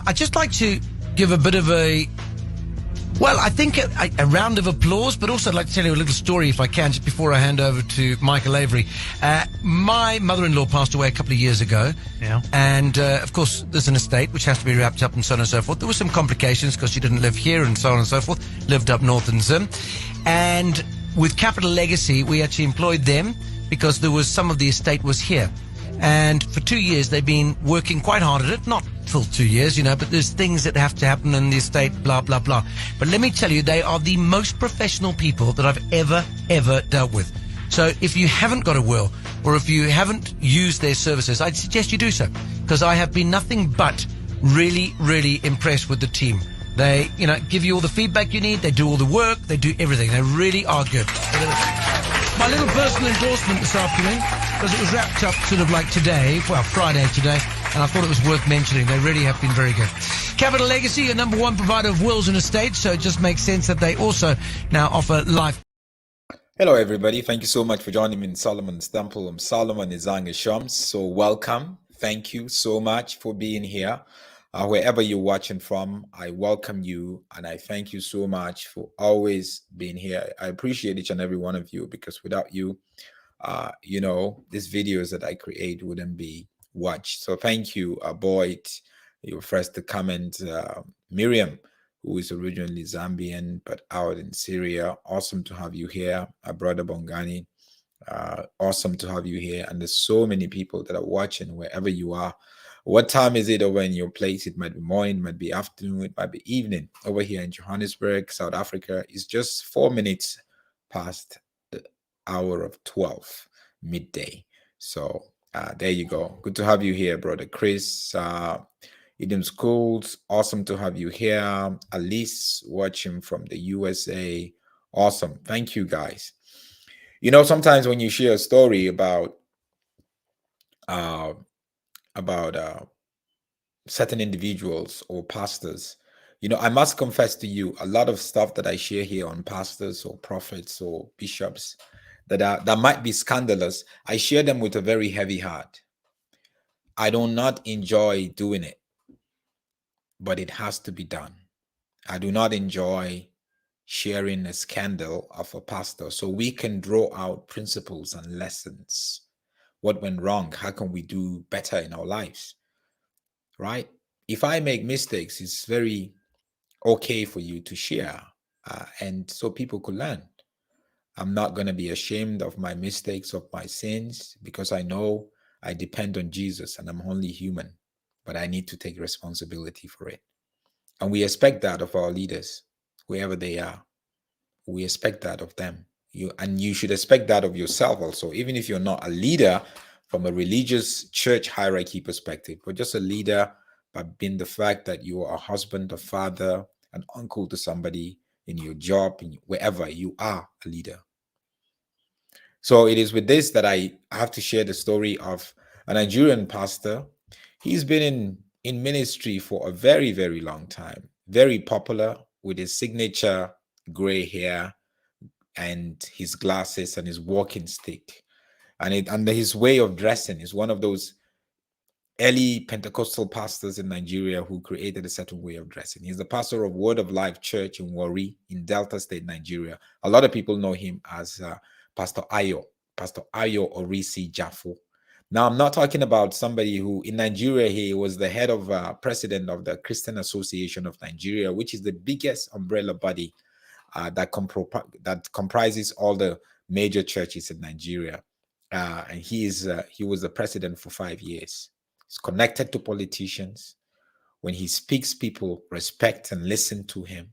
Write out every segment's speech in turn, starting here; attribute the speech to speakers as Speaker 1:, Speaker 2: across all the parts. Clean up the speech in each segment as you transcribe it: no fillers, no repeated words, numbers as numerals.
Speaker 1: I'd just like to give a bit of a round of applause, but also I'd like to tell you a little story, if I can, just before I hand over to Michael Avery. My mother-in-law passed away a couple of years ago.
Speaker 2: Yeah.
Speaker 1: And, of course, there's an estate which has to be wrapped up and so on and so forth. There were some complications because she didn't live here and so on and so forth. Lived up north in Zim. And with Capital Legacy, we actually employed them because there was some of the estate was here. And for 2 years, they've been working quite hard at it. Not full 2 years, but there's things that have to happen in the estate, blah, blah, blah. But let me tell you, they are the most professional people that I've ever dealt with. So if you haven't got a will, or if you haven't used their services, I'd suggest you do so. Because I have been nothing but really, really impressed with the team. They, give you all the feedback you need. They do all the work. They do everything. They really are good. My little personal endorsement this afternoon, because it was wrapped up sort of like today, Friday today, and I thought it was worth mentioning. They really have been very good. Capital Legacy, a number one provider of wills and estates, so it just makes sense that they also now offer life.
Speaker 3: Hello, everybody. Thank you so much for joining me in Solomon's Temple. I'm Solomon Izanga Shams. So welcome. Thank you so much for being here. Wherever you're watching from, I welcome you and I thank you so much for always being here. I appreciate each and every one of you because without you, these videos that I create wouldn't be watched. So thank you, Boyd. You were first to comment. Miriam, who is originally Zambian but out in Syria. Awesome to have you here. Brother Bongani, awesome to have you here. And there's so many people that are watching wherever you are. What time is it over in your place? It might be morning, it might be afternoon, it might be evening. Over here in Johannesburg, South Africa, it's just 4 minutes past the hour of 12, midday. So there you go. Good to have you here, Brother Chris. Eden Schools, awesome to have you here. Alice watching from the USA. Awesome. Thank you, guys. Sometimes when you share a story about certain individuals or pastors, I must confess to you, a lot of stuff that I share here on pastors or prophets or bishops that might be scandalous, I share them with a very heavy heart. I do not enjoy doing it, but it has to be done. I do not enjoy sharing a scandal of a pastor so we can draw out principles and lessons. What went wrong? How can we do better in our lives? Right? If I make mistakes, it's very okay for you to share, and so people could learn. I'm not going to be ashamed of my mistakes, of my sins, because I know I depend on Jesus and I'm only human, but I need to take responsibility for it. And we expect that of our leaders, wherever they are. We expect that of them. You should expect that of yourself also, even if you're not a leader from a religious church hierarchy perspective, but just a leader by being the fact that you are a husband, a father, an uncle to somebody in your job, wherever you are a leader. So it is with this that I have to share the story of a Nigerian pastor. He's been in ministry for a very, very long time, very popular with his signature gray hair and his glasses and his walking stick. And his way of dressing is one of those early Pentecostal pastors in Nigeria who created a certain way of dressing. He's the pastor of Word of Life Church in Warri in Delta State, Nigeria. A lot of people know him as Pastor Ayo Oritsejafor. Now, I'm not talking about somebody who in Nigeria, he was the head of president of the Christian Association of Nigeria, which is the biggest umbrella body that comprises all the major churches in Nigeria. And he was the president for 5 years. He's connected to politicians. When he speaks, people respect and listen to him.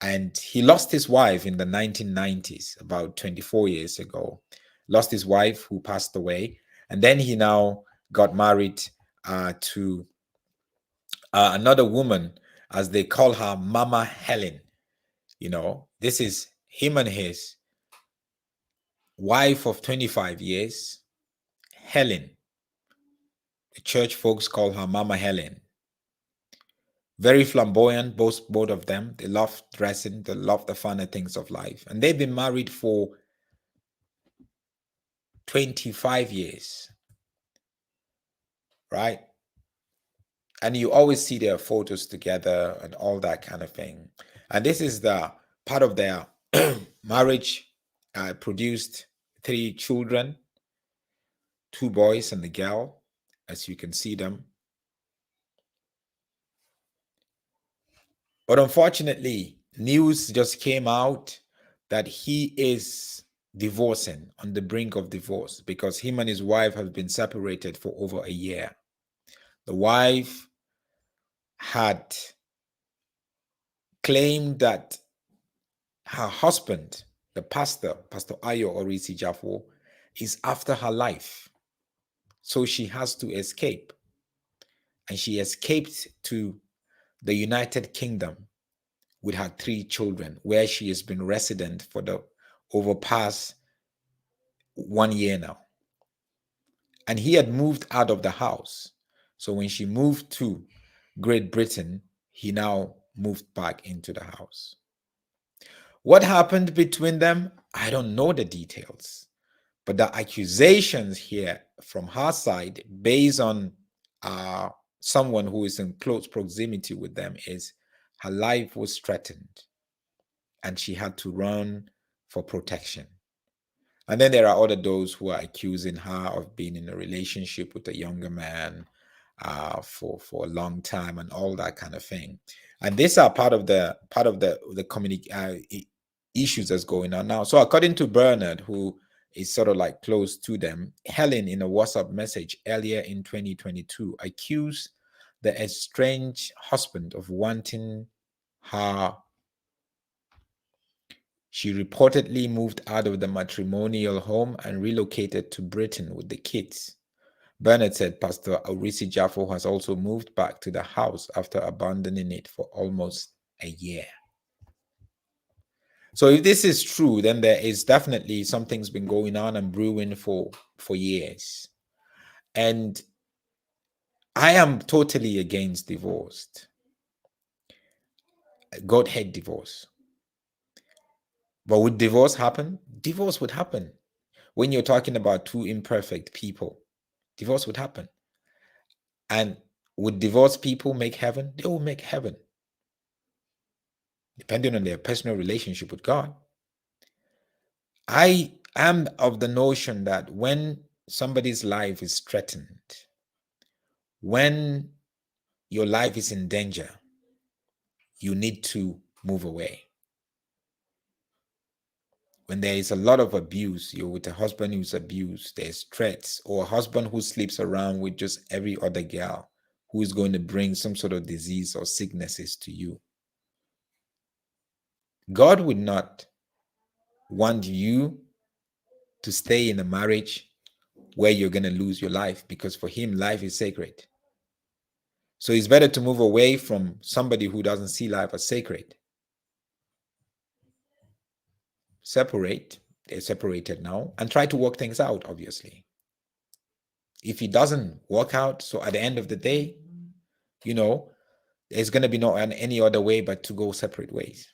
Speaker 3: And he lost his wife in the 1990s, about 24 years ago. Lost his wife who passed away. And then he now got married to another woman, as they call her, Mama Helen. This is him and his wife of 25 years, Helen. The church folks call her Mama Helen. Very flamboyant, both of them. They love dressing, they love the finer things of life. And they've been married for 25 years. Right? And you always see their photos together and all that kind of thing. And this is the part of their marriage. Produced 3 children, 2 boys and a girl, as you can see them. But unfortunately, news just came out that he is divorcing, on the brink of divorce, because him and his wife have been separated for over a year. The wife had claimed that her husband, the pastor, Pastor Ayo Oritsejafor, is after her life. So she has to escape. And she escaped to the United Kingdom with her 3 children, where she has been resident for the over past 1 year now. And he had moved out of the house. So when she moved to Great Britain, he now moved back into the house. What happened between them? I don't know the details. But the accusations here from her side, based on someone who is in close proximity with them, is her life was threatened and she had to run for protection. And then there are other those who are accusing her of being in a relationship with a younger man for a long time and all that kind of thing. And these are part of the issues that's going on now. So according to Bernard, who is sort of like close to them, Helen, in a WhatsApp message earlier in 2022, accused the estranged husband of wanting her. She reportedly moved out of the matrimonial home and relocated to Britain with the kids. Bernard said Pastor Oritsejafor has also moved back to the house after abandoning it for almost a year. So if this is true, then there is definitely something's been going on and brewing for years. And I am totally against divorce. God hate divorce. But would divorce happen? Divorce would happen. When you're talking about 2 imperfect people, divorce would happen. And would divorced people make heaven? They will make heaven, depending on their personal relationship with God. I am of the notion that when somebody's life is threatened, when your life is in danger, you need to move away. When there is a lot of abuse, you're with a husband who's abused, there's threats, or a husband who sleeps around with just every other girl who is going to bring some sort of disease or sicknesses to you. God would not want you to stay in a marriage where you're going to lose your life, because for him, life is sacred. So it's better to move away from somebody who doesn't see life as sacred. Separate. They're separated now, and try to work things out, obviously. If it doesn't work out, so at the end of the day, there's going to be no any other way but to go separate ways.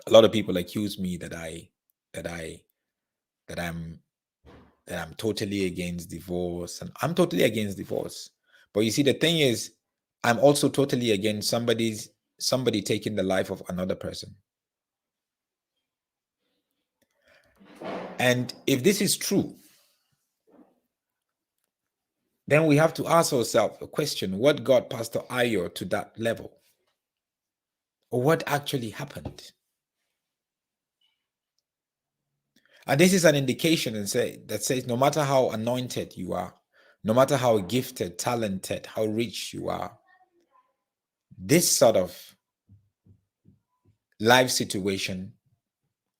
Speaker 3: A lot of people accuse me that I'm totally against divorce, and I'm totally against divorce. But you see, the thing is, I'm also totally against somebody taking the life of another person. And if this is true, then we have to ask ourselves a question: what got Pastor Ayo to that level? Or what actually happened? And this is an indication that says no matter how anointed you are, no matter how gifted, talented, how rich you are, this sort of life situation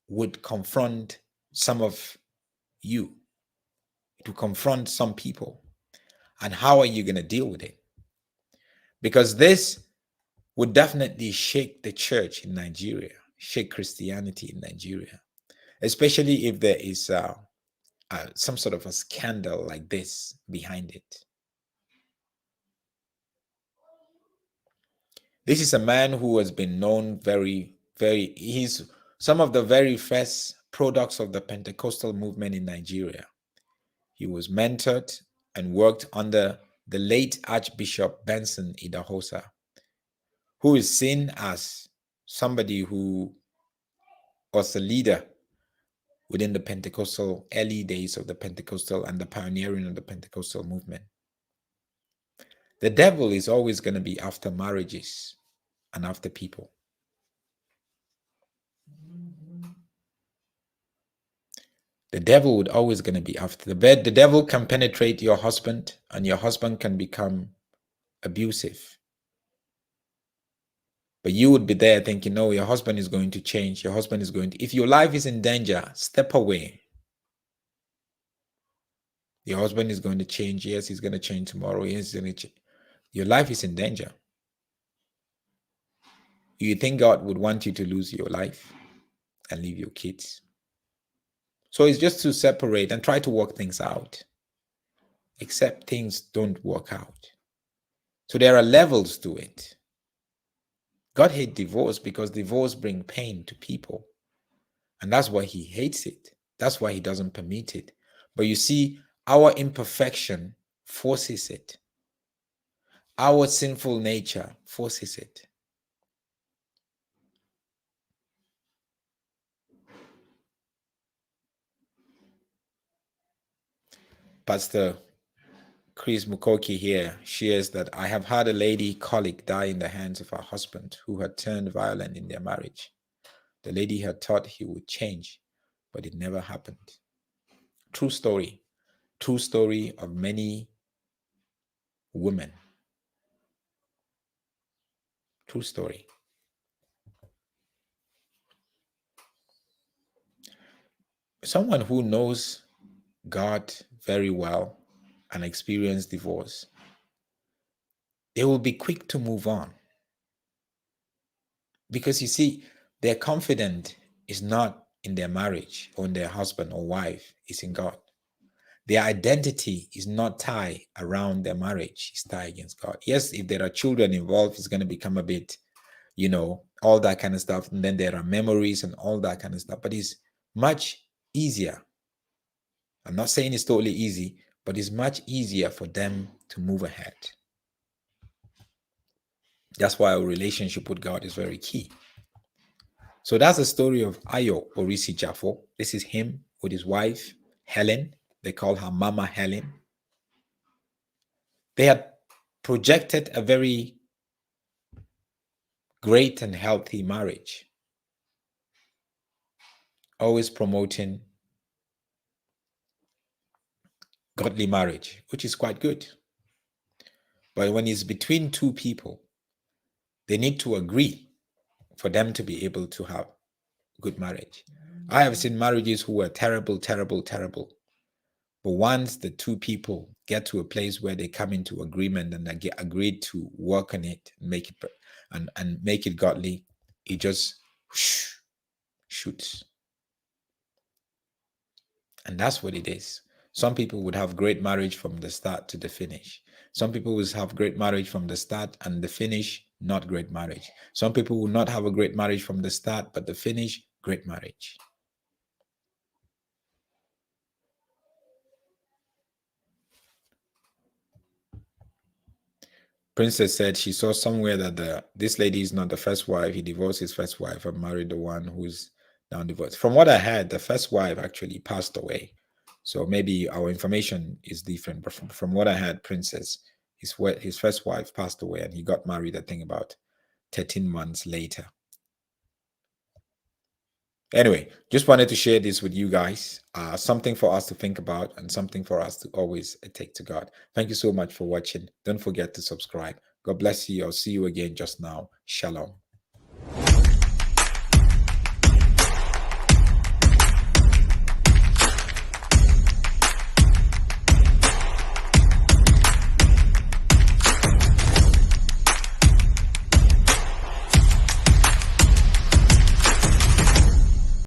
Speaker 3: would confront some of you. It will confront some people. And how are you going to deal with it? Because this would definitely shake the church in Nigeria, shake Christianity in Nigeria, especially if there is some sort of a scandal like this behind it. This is a man who has been known he's some of the very first products of the Pentecostal movement in Nigeria. He was mentored and worked under the late Archbishop Benson Idahosa, who is seen as somebody who was a leader within the Pentecostal, early days of the Pentecostal and the pioneering of the Pentecostal movement. The devil is always going to be after marriages and after people. The devil would always going to be after the bed. The devil can penetrate your husband, and your husband can become abusive. But you would be there thinking, no, your husband is going to change. Your husband is going to, if your life is in danger, step away. Your husband is going to change. Yes, he's going to change tomorrow. Yes, he's going to change. Your life is in danger. You think God would want you to lose your life and leave your kids? So it's just to separate and try to work things out, except things don't work out. So there are levels to it. God hates divorce because divorce brings pain to people. And that's why he hates it. That's why he doesn't permit it. But you see, our imperfection forces it. Our sinful nature forces it. Pastor Chris Mukoki here shares that I have had a lady colleague die in the hands of her husband who had turned violent in their marriage. The lady had thought he would change, but it never happened. True story. True story of many women. True story. Someone who knows God very well and experienced divorce, they will be quick to move on. Because you see, their confidence is not in their marriage or in their husband or wife, it's in God. Their identity is not tied around their marriage, it's tied against God. Yes, if there are children involved, it's going to become a bit, all that kind of stuff. And then there are memories and all that kind of stuff. But it's much easier. I'm not saying it's totally easy, but it's much easier for them to move ahead. That's why our relationship with God is very key. So that's the story of Ayo Oritsejafor. This is him with his wife, Helen. They call her Mama Helen. They had projected a very great and healthy marriage, always promoting godly marriage, which is quite good. But when it's between two people, they need to agree for them to be able to have good marriage. I have seen marriages who were terrible, terrible, terrible. But once the two people get to a place where they come into agreement and they get agreed to work on it and make it and make it godly, it just shoots. And that's what it is. Some people would have great marriage from the start to the finish. Some people will have great marriage from the start and the finish, not great marriage. Some people will not have a great marriage from the start, but the finish, great marriage. Princess said she saw somewhere that this lady is not the first wife. He divorced his first wife and married the one who's now divorced. From what I heard, the first wife actually passed away. So maybe our information is different. But from what I heard, Princess, his first wife passed away and he got married, I think, about 13 months later. Anyway, just wanted to share this with you guys. Something for us to think about and something for us to always take to God. Thank you so much for watching. Don't forget to subscribe. God bless you. I'll see you again just now. Shalom.